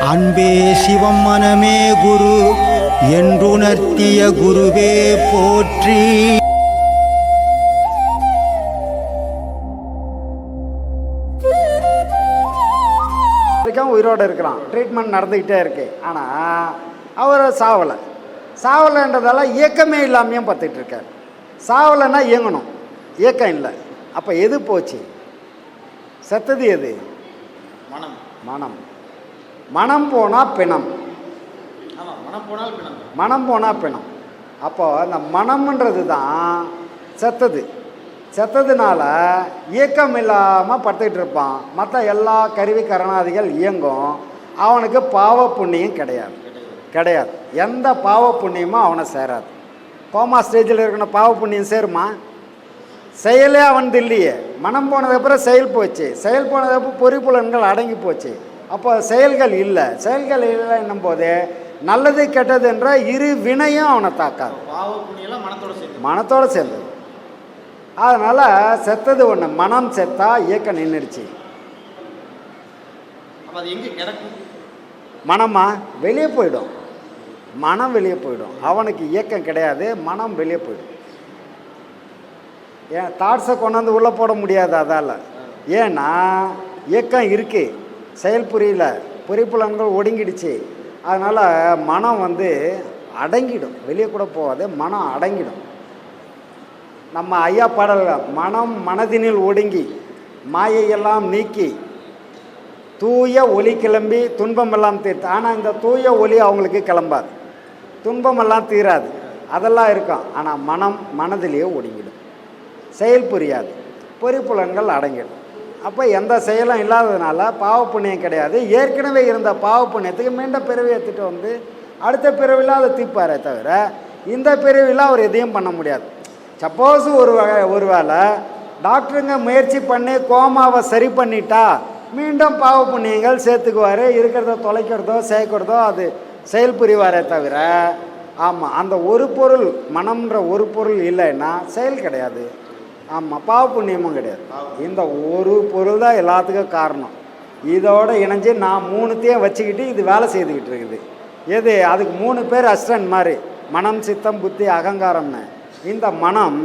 அன்பே சிவம் மனமே குரு என்றுணர்த்திய குருவே போற்றி. உயிரோடு இருக்கிறான், ட்ரீட்மெண்ட் நடந்துக்கிட்டே இருக்கு. ஆனால் அவர் சாவலைன்றதால இயக்கமே இல்லாமையும் பார்த்துட்டு இருக்கார். சாவலைன்னா இயங்கணும், இயக்கம் இல்லை. அப்போ எது போச்சு? செத்தது எது? மனம். மனம் போனால் பிணம். மனம் போனால் பிணம். அப்போ அந்த மனம்ன்றது தான் செத்ததுனால இயக்கம் இல்லாமல் படுத்துக்கிட்டு இருப்பான். மற்ற எல்லா கருவி கரணாதிகள் இயங்கும். அவனுக்கு பாவ புண்ணியம் கிடையாது. எந்த பாவ புண்ணியமும் அவனை சேராது. கோமா ஸ்டேஜில் இருக்கணும், பாவ புண்ணியம் சேருமா? செயலே அவனது இல்லையே. மனம் போனதுக்கப்புறம் செயல் போச்சு. செயல் போனதுக்கப்புறம் பொறிப்புலன்கள் அடங்கி போச்சு. அப்போ செயல்கள் இல்லைன்னும் போது நல்லது கெட்டது என்ற இரு வினையும் அவனை தாக்காது. மனத்தோடு சேர்ந்தது. அதனால் செத்தது ஒன்று. மனம் செத்தா இயக்கம் நின்றுடுச்சு. மனமா வெளியே போயிடும். மனம் வெளியே போயிடும். அவனுக்கு இயக்கம் கிடையாது, மனம் வெளியே போயிடும். ஏன் தாட்ஸை கொண்டாந்து உள்ளே போட முடியாது அதால். ஏன்னா இயக்கம் இருக்குது, செயல் புரியல, பொறிப்புலன்கள் ஒடுங்கிடுச்சு. அதனால் மனம் அடங்கிடும். வெளியே கூட போகாது, மனம் அடங்கிடும். நம்ம ஐயா பாடல்கள், மனம் மனதினில் ஒடுங்கி மாயையெல்லாம் நீக்கி தூய ஒளி கிளம்பி துன்பமெல்லாம் தீர்த்து. ஆனால் இந்த தூய ஒளி அவங்களுக்கு கிளம்பாது, துன்பமெல்லாம் தீராது, அதெல்லாம் இருக்கும். ஆனால் மனதிலேயே ஒடுங்கிடும், செயல் புரியாது, பொறிப்புலன்கள் அடங்கிடும். அப்போ எந்த செயலும் இல்லாததுனால பாவ புண்ணியம் கிடையாது. ஏற்கனவே இருந்த பாவ புண்ணியத்துக்கு மீண்டும் பிறவி எடுத்துகிட்டு அடுத்த பிறவியில் அதை தீர்ப்பாரே தவிர இந்த பிறவியில் அவர் எதையும் பண்ண முடியாது. சப்போஸ் ஒரு வேளை டாக்டருங்க முயற்சி பண்ணி கோமாவை சரி பண்ணிட்டா மீண்டும் பாவ புண்ணியங்கள் சேர்த்துக்குவார். இருக்கிறத தொலைக்கிறதோ சேர்க்கிறதோ அது செயல் புரிவாரே தவிர, ஆமாம், அந்த ஒரு பொருள், மனம்ன்ற ஒரு பொருள் இல்லைன்னா செயல் கிடையாது. ஆமாம், பாவ புண்ணியமும் கிடையாது. இந்த ஒரு பொருள் தான் எல்லாத்துக்கும் காரணம். இதோடு இணைஞ்சு நான் மூணுத்தையும் வச்சுக்கிட்டு இது வேலை செய்துக்கிட்டு இருக்குது. எது? அதுக்கு 3 பேர் அசிஸ்டன்ட் மாதிரி, மனம் சித்தம் புத்தி அகங்காரம்னு. இந்த மனம்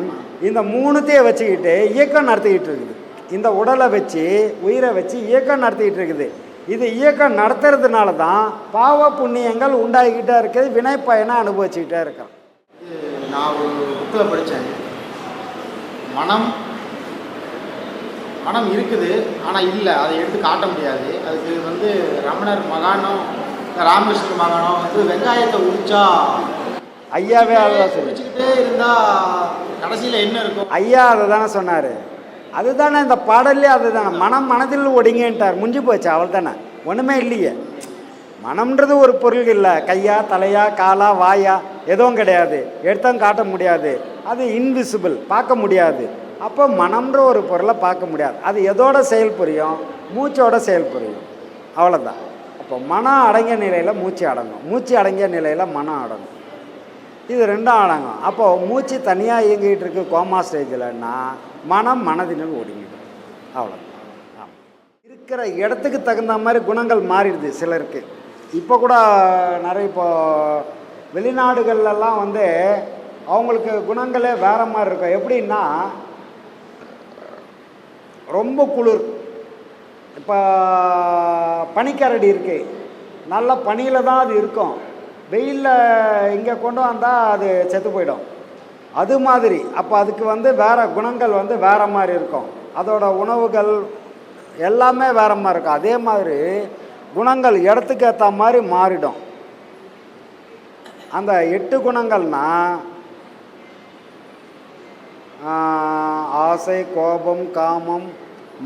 இந்த 3த்தையும் வச்சுக்கிட்டு இயக்கம் நடத்திக்கிட்டு இருக்குது. இந்த உடலை வச்சு, உயிரை வச்சு இயக்கம் நடத்திக்கிட்டு இருக்குது. இது இயக்கம் நடத்துறதுனால தான் பாவ புண்ணியங்கள் உண்டாகிக்கிட்டே இருக்குது, வினை பயனை அனுபவிச்சுக்கிட்டே இருக்கோம். நான் ஒரு புக்கில் படித்தேன், மனம் இருக்குது ஆனால் இல்லை, அதை எடுத்து காட்ட முடியாது. அதுக்கு ரமணர் மகானம் ராமகிருஷ்ண மகானம் வெங்காயத்தை உரிச்சா ஐயாவே அதான் சொல்லிச்சுக்கிட்டே இருந்தால் கடைசியில் என்ன இருக்கும்? ஐயா அதை தானே சொன்னார். அதுதானே இந்த பாடல்லே அதுதானே. மனதில் ஒடுங்கிட்டார், முடிஞ்சு போச்சு, அவள் தானே. ஒன்றுமே இல்லையே. மனம்ன்றது ஒரு பொருள் இல்லை. கையா தலையா காலா வாயா எதுவும் கிடையாது, எடுத்தும் காட்ட முடியாது. அது இன்விசிபிள், பார்க்க முடியாது. அப்போ மனம்ன்ற ஒரு பொருளை பார்க்க முடியாது. அது எதோட செயல் புரியும்? மூச்சோட செயல் புரியும், அவ்வளோதான். அப்போ மனம் அடங்கிய நிலையில் மூச்சு அடங்கும், மூச்சு அடங்கிய நிலையில் மனம் அடங்கும். இது ரெண்டும் அடங்கும். அப்போது மூச்சு தனியாக இயங்கிட்டு இருக்கு கோமா ஸ்டேஜில்னா மனம் மனதினுள் ஒடுங்கிடும், அவ்வளோதான். ஆமாம், இருக்கிற இடத்துக்கு தகுந்த மாதிரி குணங்கள் மாறிடுது சிலருக்கு. இப்போ கூட நிறைய வெளிநாடுகள்லாம் அவங்களுக்கு குணங்களே வேறு மாதிரி இருக்கும். எப்படின்னா, ரொம்ப குளிர், இப்போ பனிக்கரடி இருக்குது, நல்ல பனியில் தான் அது இருக்கும். வெயிலில் இங்கே கொண்டு வந்தால் அது செத்து போயிடும். அது மாதிரி அப்போ அதுக்கு வேறு குணங்கள் வேறு மாதிரி இருக்கும். அதோட உணவுகள் எல்லாமே வேறு மாதிரி இருக்கும். அதே மாதிரி குணங்கள் இடத்துக்கு ஏற்ற மாதிரி மாறிடும். அந்த 8 குணங்கள்னால் ஆசை, கோபம், காமம்,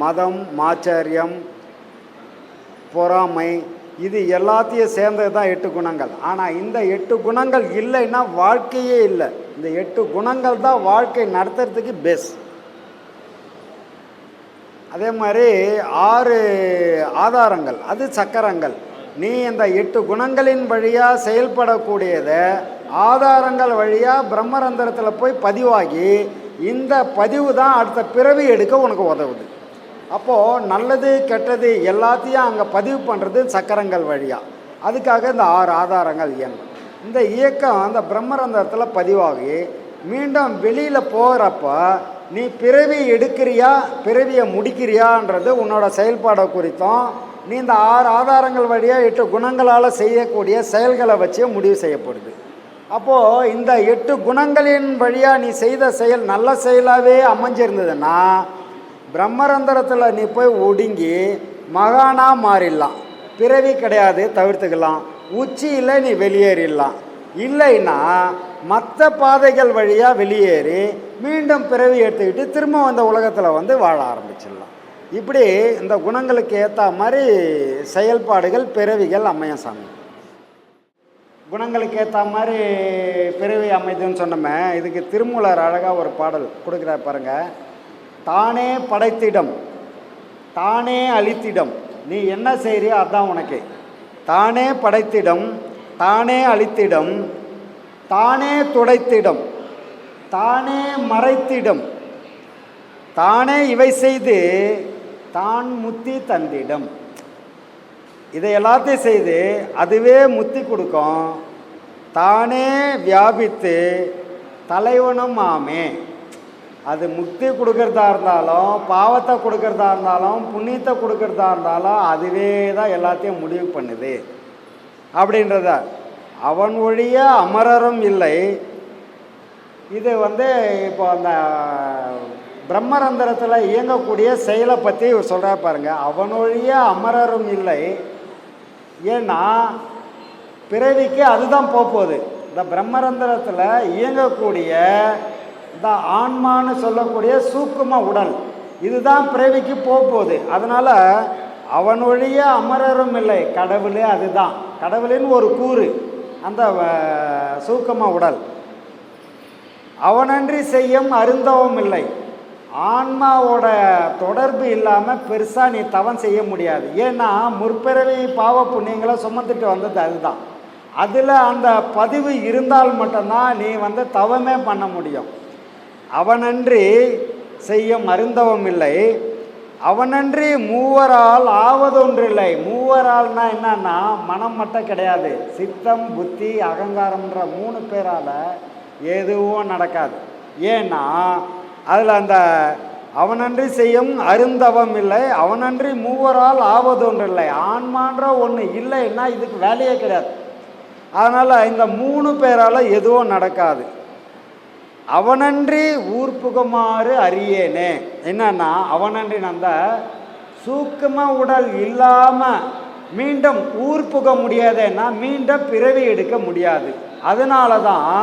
மதம், மாச்சரியம், பொறாமை, இது எல்லாத்தையும் சேர்ந்தது தான் 8 குணங்கள். ஆனால் இந்த 8 குணங்கள் இல்லைன்னா வாழ்க்கையே இல்லை. இந்த 8 குணங்கள் தான் வாழ்க்கை நடத்துறதுக்கு பெஸ்ட். அதே மாதிரி 6 ஆதாரங்கள், அது சக்கரங்கள். நீ இந்த 8 குணங்களின் வழியாக செயல்படக்கூடியதை ஆதாரங்கள் வழியாக பிரம்மரந்திரத்தில் போய் பதிவாகி இந்த பதிவு தான் அடுத்த பிறவி எடுக்க உனக்கு உதவுது. அப்போது நல்லது கெட்டது எல்லாத்தையும் அங்கே பதிவு பண்ணுறது சக்கரங்கள் வழியாக. அதுக்காக இந்த 6 ஆதாரங்கள் இயங்கும். இந்த இயக்கம் அந்த பிரம்மரந்தரத்தில் பதிவாகி மீண்டும் வெளியில் போகிறப்ப நீ பிறவி எடுக்கிறியா பிறவியை முடிக்கிறியான்றது உன்னோட செயல்பாடை குறித்தும் நீ இந்த 6 ஆதாரங்கள் வழியாக 8 குணங்களால் செய்யக்கூடிய செயல்களை வச்சே முடிவு செய்யப்படுது. அப்போது இந்த 8 குணங்களின் வழியாக நீ செய்த செயல் நல்ல செயலாகவே அமைஞ்சிருந்ததுன்னா பிரம்மரந்தரத்தில் நீ போய் ஒடுங்கி மகானாக மாறிடலாம். பிறவி கிடையாது, தவிர்த்துக்கலாம். உச்சியில் நீ வெளியேறிடலாம். இல்லைன்னா மற்ற பாதைகள் வழியாக வெளியேறி மீண்டும் பிறவி எடுத்துக்கிட்டு திரும்ப அந்த உலகத்தில் வந்து வாழ ஆரம்பிச்சிடலாம். இப்படி இந்த குணங்களுக்கு ஏற்ற மாதிரி செயல்பாடுகள் பிறவிகள் அமையும் சாமி. குணங்களுக்கு ஏற்ற மாதிரி பிறவி அமைதுன்னு சொன்னோமே, இதுக்கு திருமூலர் அழகாக ஒரு பாடல் கொடுக்குற பாருங்க. தானே படைத்திடம் தானே அழித்திடம், நீ என்ன செய்கிறியோ அதுதான் உனக்கு. தானே படைத்திடம் தானே அழித்திடம் தானே துடைத்திடம் தானே மறைத்திடம் தானே இவை செய்து தான் முத்தி தந்திடம். இதை எல்லாத்தையும் செய்து அதுவே முத்தி கொடுக்கும். தானே வியாபித்து தலைவனும் ஆமே. அது முக்தி கொடுக்கறதா இருந்தாலும் பாவத்தை கொடுக்கறதா இருந்தாலும் புண்ணியத்தை கொடுக்கறதா இருந்தாலும் அதுவே தான் எல்லாத்தையும் முடிவு பண்ணுது அப்படின்றத. அவன் ஒழிய அமரரும் இல்லை. இது வந்து இப்போ அந்த பிரம்மரந்தரத்தில் இயங்கக்கூடிய செயலை பற்றி இவர் சொல்கிறா பாருங்க. அவன் ஒழிய அமரரும் இல்லை. ஏன்னா பிறவிக்கு அதுதான் போகுது. இந்த பிரம்மரந்தரத்தில் இயங்கக்கூடிய இந்த ஆன்மான்னு சொல்லக்கூடிய சூக்கும உடல் இதுதான் பிறவிக்கு போகுது. அதனால் அவன் ஒழிய அமரரும் இல்லை. கடவுளே அதுதான். கடவுளின் ஒரு கூறு அந்த சூக்கும உடல். அவனன்றி செய்யும் அருந்தவம் இல்லை. ஆன்மாவோட தொடர்பு இல்லாமல் பெருசாக நீ தவம் செய்ய முடியாது. ஏன்னா முற்பிறவி பாவ புண்ணியங்களை சுமந்துட்டு வந்தது அதுதான். அதில் அந்த பதிவு இருந்தால் மட்டும்தான் நீ வந்து தவமே பண்ண முடியும். அவனன்றி செய்யும் அருந்தவம் இல்லை. அவனன்றி மூவரால் ஆவதொன்றில்லை. மூவரால்னா என்னன்னா மனம் மட்டும் கிடையாது, சித்தம் புத்தி அகங்காரம்ன்ற 3 பேரால் எதுவும் நடக்காது. ஏன்னா அதில் அந்த அவனன்றி செய்யும் அருந்தவம் இல்லை, அவனன்றி மூவரால் ஆவதொன்றில்லை. ஆன்மான்ற ஒன்று இல்லைன்னா இதுக்கு வேலையே கிடையாது. அதனால் இந்த 3 பேரால் எதுவும் நடக்காது. அவனன்றி ஊர்ப்புகுமாறு அறியேனே. என்னன்னா அவனன்றி அந்த சூக்கும உடல் இல்லாமல் மீண்டும் ஊர்ப்புக முடியாதுன்னா மீண்டும் பிறவி எடுக்க முடியாது. அதனால தான்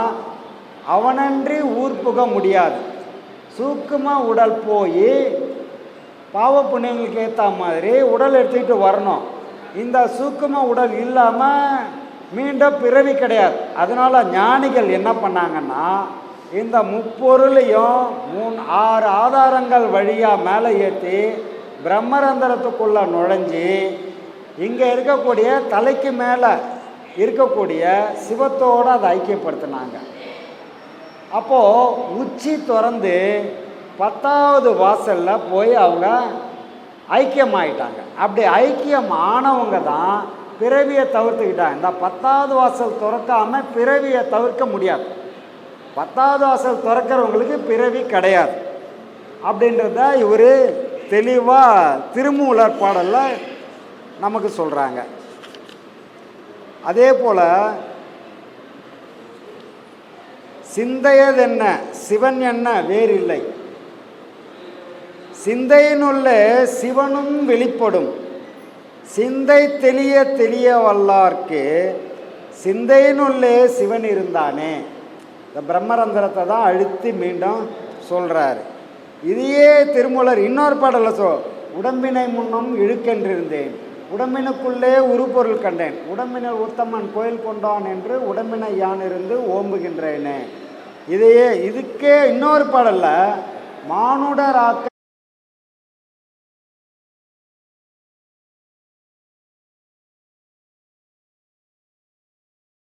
அவனன்றி ஊர்ப்புக முடியாது. சூக்கும உடல் போய் பாவ புண்ணியங்களுக்கு ஏற்ற மாதிரி உடல் எடுத்துக்கிட்டு வரணும். இந்த சூக்கும உடல் இல்லாமல் மீண்டும் பிறவி கிடையாது. அதனால் ஞானிகள் என்ன பண்ணாங்கன்னா இந்த முப்பொருளையும் 6 ஆதாரங்கள் வழியாக மேலே ஏற்றி பிரம்மரந்தரத்துக்குள்ளே நுழைஞ்சி இங்கே இருக்கக்கூடிய தலைக்கு மேலே இருக்கக்கூடிய சிவத்தோடு அதை ஐக்கியப்படுத்தினாங்க. அப்போது உச்சி திறந்து 10வது வாசலில் போய் அவங்க ஐக்கியமாயிட்டாங்க. அப்படி ஐக்கியம் ஆனவங்க தான் பிறவியை தவிர்த்துக்கிட்டாங்க. இந்த 10வது வாசல் திறக்காமல் பிறவியை தவிர்க்க முடியாது. 10வது வாசல் திறக்கிறவங்களுக்கு பிறவி கிடையாது அப்படின்றத இவர் தெளிவாக திருமூலர் பாடலில் நமக்கு சொல்கிறாங்க. அதே போல் சிந்தையதென்ன சிவன் என்ன வேறில்லை, சிந்தையினுள்ளே சிவனும் வெளிப்படும், சிந்தை தெளிய தெளிய வல்லார்க்கு சிந்தையினுள்ளே சிவன் இருந்தானே. இந்த பிரம்மரந்தரத்தை தான் அழுத்தி மீண்டும் சொல்கிறாரு. இதையே திருமூலர் இன்னொரு பாடலில் உடம்பினை முன்னும் இழுக்கென்றிருந்தேன், உடம்பினுக்குள்ளே உருப்பொருள் கண்டேன், உடம்பினர் உத்தமன் கோயில் கொண்டான் என்று உடம்பினை யான் இருந்து ஓம்புகின்றேனே. இதுக்கே இன்னொரு பாடலில் மானுடராக்க